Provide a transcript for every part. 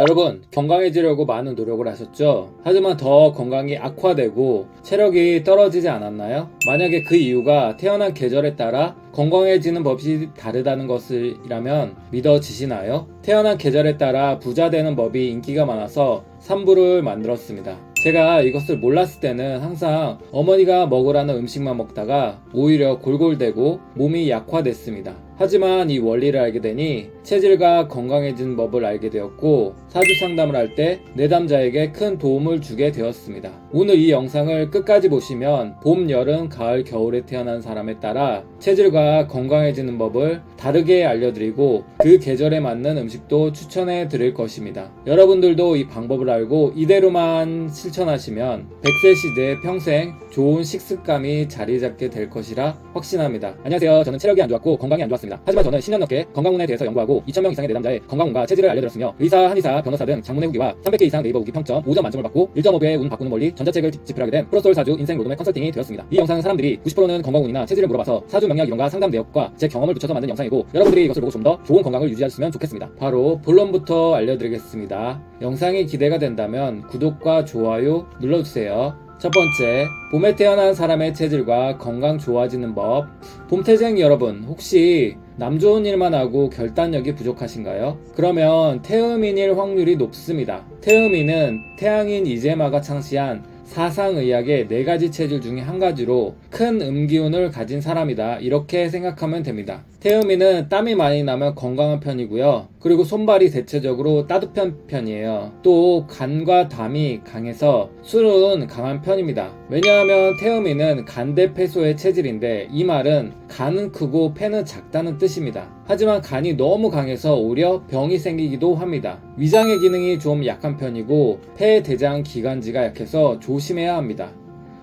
여러분, 건강해지려고 많은 노력을 하셨죠? 하지만 더 건강이 악화되고 체력이 떨어지지 않았나요? 만약에 그 이유가 태어난 계절에 따라 건강해지는 법이 다르다는 것이라면 믿어지시나요? 태어난 계절에 따라 부자 되는 법이 인기가 많아서 3부를 만들었습니다. 제가 이것을 몰랐을 때는 항상 어머니가 먹으라는 음식만 먹다가 오히려 골골대고 몸이 약화됐습니다. 하지만 이 원리를 알게 되니 체질과 건강해지는 법을 알게 되었고 사주 상담을 할 때 내담자에게 큰 도움을 주게 되었습니다. 오늘 이 영상을 끝까지 보시면 봄, 여름, 가을, 겨울에 태어난 사람에 따라 체질과 건강해지는 법을 다르게 알려드리고 그 계절에 맞는 음식도 추천해 드릴 것입니다. 여러분들도 이 방법을 알고 이대로만 실천하시면 100세 시대에 평생 좋은 식습감이 자리 잡게 될 것이라 확신합니다. 안녕하세요. 저는 체력이 안 좋았고 건강이 안 좋았습니다. 하지만 저는 10년 넘게 건강운에 대해서 연구하고 2000명 이상의 내담자의 건강운과 체질을 알려드렸으며 의사, 한의사, 변호사 등 장문의 후기와 300개 이상 네이버 후기 평점 5점 만점을 받고 1.5배의 운 바꾸는 원리 전자책을 집필하게 된 프로솔 사주 인생 로드맵 컨설팅이 되었습니다. 이 영상은 사람들이 90%는 건강운이나 체질을 물어봐서 사주 명리학 이론과 상담 내역과 제 경험을 붙여서 만든 영상이고 여러분들이 이것을 보고 좀 더 좋은 건강을 유지하셨으면 좋겠습니다. 바로 본론부터 알려드리겠습니다. 영상이 기대가 된다면 구독과 좋아요 눌러주세요. 첫 번째, 봄에 태어난 사람의 체질과 건강 좋아지는 법. 봄태생 여러분, 혹시 남 좋은 일만 하고 결단력이 부족하신가요? 그러면 태음인일 확률이 높습니다. 태음인은 태양인 이제마가 창시한 사상의학의 4가지 체질 중에 한 가지로 큰 음기운을 가진 사람이다. 이렇게 생각하면 됩니다. 태음인은 땀이 많이 나면 건강한 편이고요. 그리고 손발이 대체적으로 따뜻한 편이에요. 또 간과 담이 강해서 술은 강한 편입니다. 왜냐하면 태음인은 간대폐소의 체질인데 이 말은 간은 크고 폐는 작다는 뜻입니다. 하지만 간이 너무 강해서 오히려 병이 생기기도 합니다. 위장의 기능이 좀 약한 편이고 폐, 대장, 기관지가 약해서 조심해야 합니다.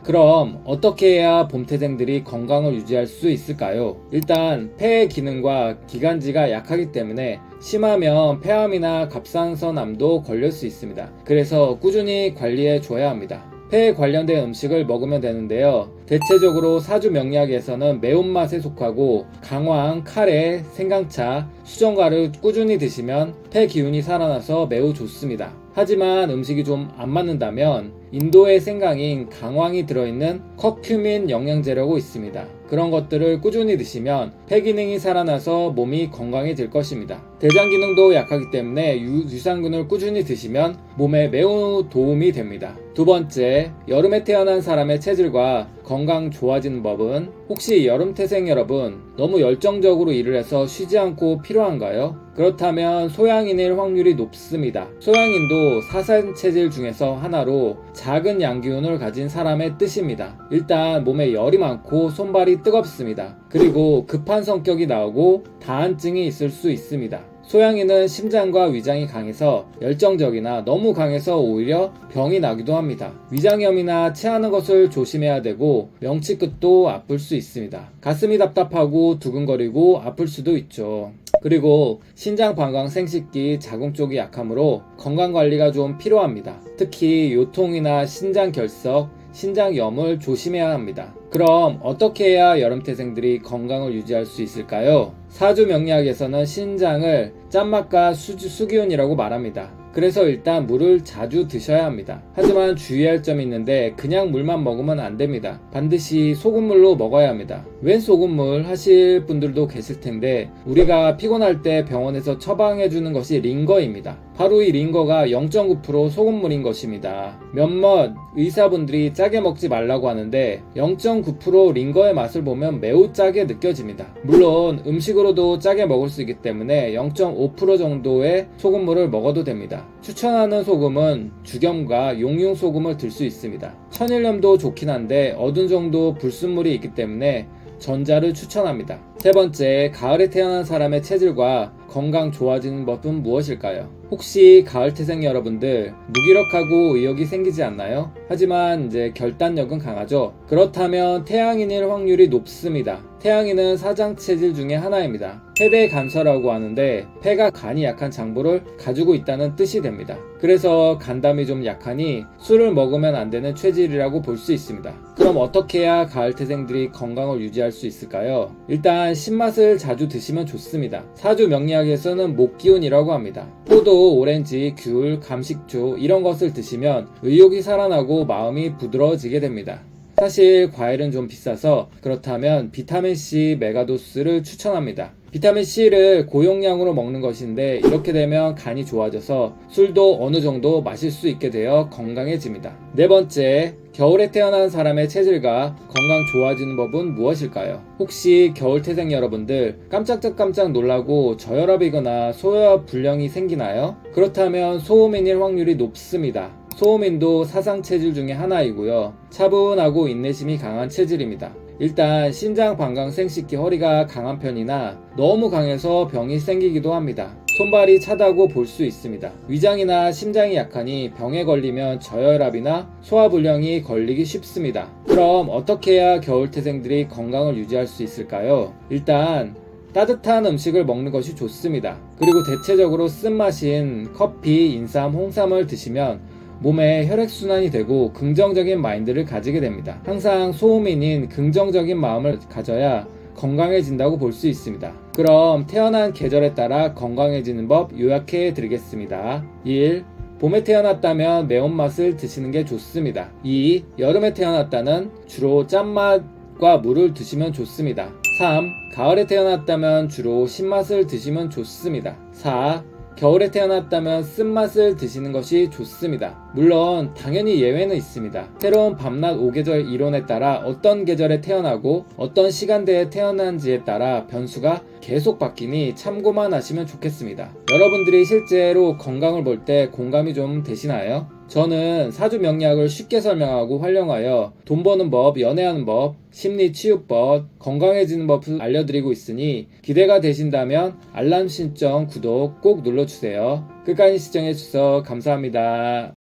그럼 어떻게 해야 봄태생들이 건강을 유지할 수 있을까요? 일단 폐의 기능과 기관지가 약하기 때문에 심하면 폐암이나 갑상선암도 걸릴 수 있습니다. 그래서 꾸준히 관리해 줘야 합니다. 폐에 관련된 음식을 먹으면 되는데요. 대체적으로 사주 명리학에서는 매운맛에 속하고 강황, 카레, 생강차, 수정과를 꾸준히 드시면 폐 기운이 살아나서 매우 좋습니다. 하지만 음식이 좀 안 맞는다면 인도의 생강인 강황이 들어있는 커큐민 영양제라고 있습니다. 그런 것들을 꾸준히 드시면 폐 기능이 살아나서 몸이 건강해질 것입니다. 대장 기능도 약하기 때문에 유산균을 꾸준히 드시면 몸에 매우 도움이 됩니다. 두 번째, 여름에 태어난 사람의 체질과 건강 좋아지는 법은 혹시 여름태생 여러분 너무 열정적으로 일을 해서 쉬지 않고 필요한가요? 그렇다면 소양인일 확률이 높습니다. 소양인도 사산 체질 중에서 하나로 작은 양기운을 가진 사람의 뜻입니다. 일단 몸에 열이 많고 손발이 뜨겁습니다. 그리고 급한 성격이 나오고 다한증이 있을 수 있습니다. 소양인은 심장과 위장이 강해서 열정적이나 너무 강해서 오히려 병이 나기도 합니다. 위장염이나 체하는 것을 조심해야 되고 명치끝도 아플 수 있습니다. 가슴이 답답하고 두근거리고 아플 수도 있죠. 그리고 신장, 방광, 생식기, 자궁 쪽이 약하므로 건강관리가 좀 필요합니다. 특히 요통이나 신장 결석, 신장염을 조심해야 합니다. 그럼 어떻게 해야 여름태생들이 건강을 유지할 수 있을까요? 사주 명리학에서는 신장을 짠맛과 수기운이라고 말합니다. 그래서 일단 물을 자주 드셔야 합니다. 하지만 주의할 점이 있는데 그냥 물만 먹으면 안 됩니다. 반드시 소금물로 먹어야 합니다. 웬 소금물 하실 분들도 계실 텐데 우리가 피곤할 때 병원에서 처방해주는 것이 링거입니다. 바로 이 링거가 0.9% 소금물인 것입니다. 몇몇 의사분들이 짜게 먹지 말라고 하는데 0.9% 링거의 맛을 보면 매우 짜게 느껴집니다. 물론 음식으로도 짜게 먹을 수 있기 때문에 0.5% 정도의 소금물을 먹어도 됩니다. 추천하는 소금은 죽염과 용융 소금을 들 수 있습니다. 천일염도 좋긴 한데 어느 정도 불순물이 있기 때문에 전자를 추천합니다. 세 번째, 가을에 태어난 사람의 체질과 건강 좋아지는 법은 무엇일까요? 혹시 가을태생 여러분들 무기력하고 의욕이 생기지 않나요? 하지만 이제 결단력은 강하죠. 그렇다면 태양인일 확률이 높습니다. 태양인은 사장체질 중에 하나입니다. 폐대간서라고 하는데 폐가 간이 약한 장부를 가지고 있다는 뜻이 됩니다. 그래서 간담이 좀 약하니 술을 먹으면 안 되는 체질이라고 볼 수 있습니다. 그럼 어떻게 해야 가을태생들이 건강을 유지할 수 있을까요? 일단 신맛을 자주 드시면 좋습니다. 사주 명리학에서는 목기운이라고 합니다. 포도, mango, 오렌지, 귤, 감식주 이런 것을 드시면 의욕이 살아나고 마음이 부드러워지게 됩니다. 사실 과일은 좀 비싸서 그렇다면 비타민C 메가도스를 추천합니다. 비타민C를 고용량으로 먹는 것인데 이렇게 되면 간이 좋아져서 술도 어느 정도 마실 수 있게 되어 건강해집니다. 네 번째, 겨울에 태어난 사람의 체질과 건강 좋아지는 법은 무엇일까요? 혹시 겨울태생 여러분들 깜짝 놀라고 저혈압이거나 소화압 불량이 생기나요? 그렇다면 소음인일 확률이 높습니다. 소음인도 사상 체질 중에 하나이고요. 차분하고 인내심이 강한 체질입니다. 일단 신장 방광 생식기 허리가 강한 편이나 너무 강해서 병이 생기기도 합니다. 손발이 차다고 볼 수 있습니다. 위장이나 심장이 약하니 병에 걸리면 저혈압이나 소화불량이 걸리기 쉽습니다. 그럼 어떻게 해야 겨울태생들이 건강을 유지할 수 있을까요? 일단 따뜻한 음식을 먹는 것이 좋습니다. 그리고 대체적으로 쓴맛인 커피, 인삼, 홍삼을 드시면 몸에 혈액순환이 되고 긍정적인 마인드를 가지게 됩니다. 항상 소음인인 긍정적인 마음을 가져야 건강해진다고 볼 수 있습니다. 그럼 태어난 계절에 따라 건강해지는 법 요약해 드리겠습니다. 1. 봄에 태어났다면 매운맛을 드시는 게 좋습니다. 2. 여름에 태어났다는 주로 짠맛과 물을 드시면 좋습니다. 3. 가을에 태어났다면 주로 신맛을 드시면 좋습니다. 4. 겨울에 태어났다면 쓴맛을 드시는 것이 좋습니다. 물론 당연히 예외는 있습니다. 새로운 밤낮 5계절 이론에 따라 어떤 계절에 태어나고 어떤 시간대에 태어난지에 따라 변수가 계속 바뀌니 참고만 하시면 좋겠습니다. 여러분들이 실제로 건강을 볼 때 공감이 좀 되시나요? 저는 사주 명리학을 쉽게 설명하고 활용하여 돈 버는 법, 연애하는 법, 심리 치유법, 건강해지는 법을 알려드리고 있으니 기대가 되신다면 알람 신청, 구독 꼭 눌러주세요. 끝까지 시청해주셔서 감사합니다.